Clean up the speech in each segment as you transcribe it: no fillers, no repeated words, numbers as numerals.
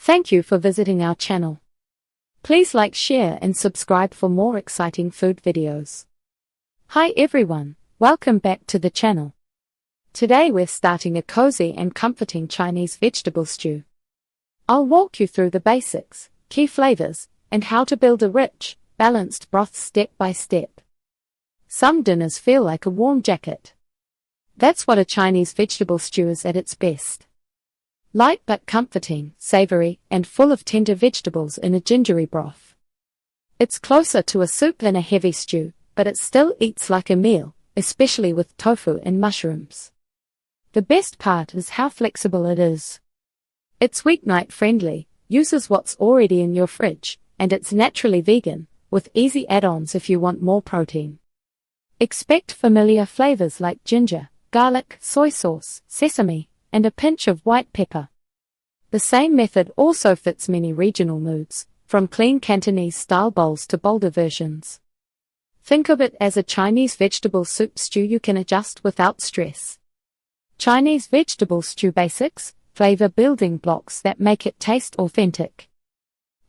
Thank you for visiting our channel. Please like, share and subscribe for more exciting food videos. Hi everyone, welcome back to the channel. Today we're starting a cozy and comforting Chinese vegetable stew. I'll walk you through the basics, key flavors, and how to build a rich, balanced broth step by step. Some dinners feel like a warm jacket. That's what a Chinese vegetable stew is at its best. Light but comforting, savory, and full of tender vegetables in a gingery broth. It's closer to a soup than a heavy stew, but it still eats like a meal, especially with tofu and mushrooms. The best part is how flexible it is. It's weeknight friendly, uses what's already in your fridge, and it's naturally vegan, with easy add-ons if you want more protein. Expect familiar flavors like ginger, garlic, soy sauce, sesame, and a pinch of white pepper. The same method also fits many regional moods, from clean Cantonese-style bowls to bolder versions. Think of it as a Chinese vegetable soup stew you can adjust without stress. Chinese vegetable stew basics, flavor building blocks that make it taste authentic.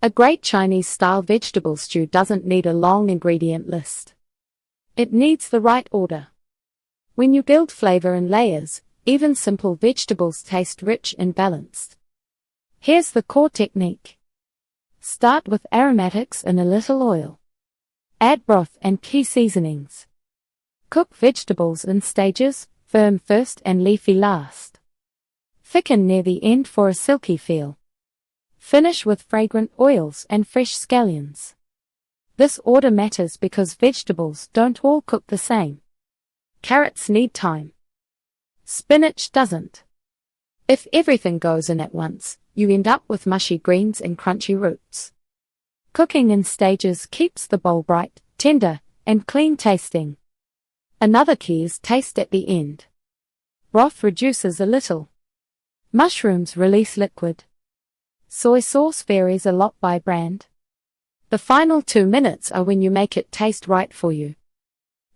A great Chinese-style vegetable stew doesn't need a long ingredient list. It needs the right order. When you build flavor in layers, even simple vegetables taste rich and balanced. Here's the core technique. Start with aromatics and a little oil. Add broth and key seasonings. Cook vegetables in stages, firm first and leafy last. Thicken near the end for a silky feel. Finish with fragrant oils and fresh scallions. This order matters because vegetables don't all cook the same. Carrots need time. Spinach doesn't. If everything goes in at once, you end up with mushy greens and crunchy roots. Cooking in stages keeps the bowl bright, tender, and clean tasting. Another key is taste at the end. Broth reduces a little. Mushrooms release liquid. Soy sauce varies a lot by brand. The final 2 minutes are when you make it taste right for you.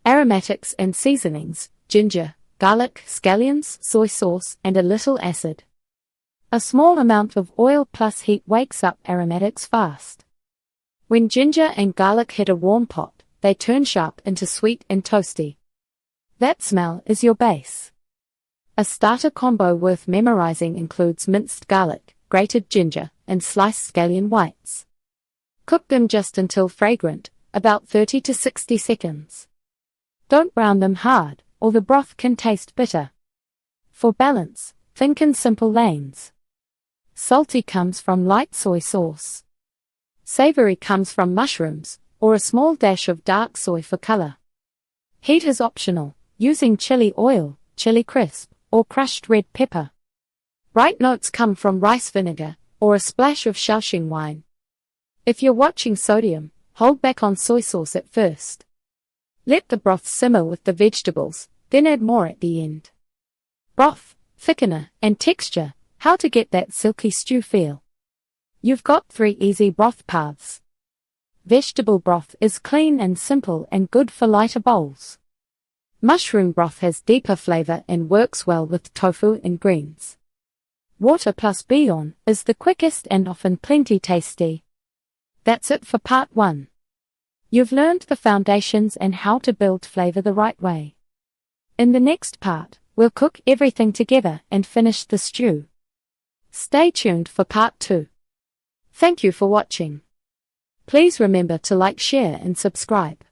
Aromatics and seasonings, ginger, garlic, scallions, soy sauce, and a little acid. A small amount of oil plus heat wakes up aromatics fast. When ginger and garlic hit a warm pot, they turn sharp into sweet and toasty. That smell is your base. A starter combo worth memorizing includes minced garlic, grated ginger, and sliced scallion whites. Cook them just until fragrant, about 30 to 60 seconds. Don't brown them hard, or the broth can taste bitter. For balance, think in simple lanes. Salty comes from light soy sauce. Savory comes from mushrooms, or a small dash of dark soy for color. Heat is optional, using chili oil, chili crisp, or crushed red pepper. Bright notes come from rice vinegar, or a splash of Shaoxing wine. If you're watching sodium, hold back on soy sauce at first. Let the broth simmer with the vegetables, then add more at the end. Broth, thickener, and texture, how to get that silky stew feel. You've got 3 easy broth paths. Vegetable broth is clean and simple and good for lighter bowls. Mushroom broth has deeper flavor and works well with tofu and greens. Water plus bouillon is the quickest and often plenty tasty. That's it for part 1. You've learned the foundations and how to build flavor the right way. In the next part, we'll cook everything together and finish the stew. Stay tuned for part 2. Thank you for watching. Please remember to like, share and subscribe.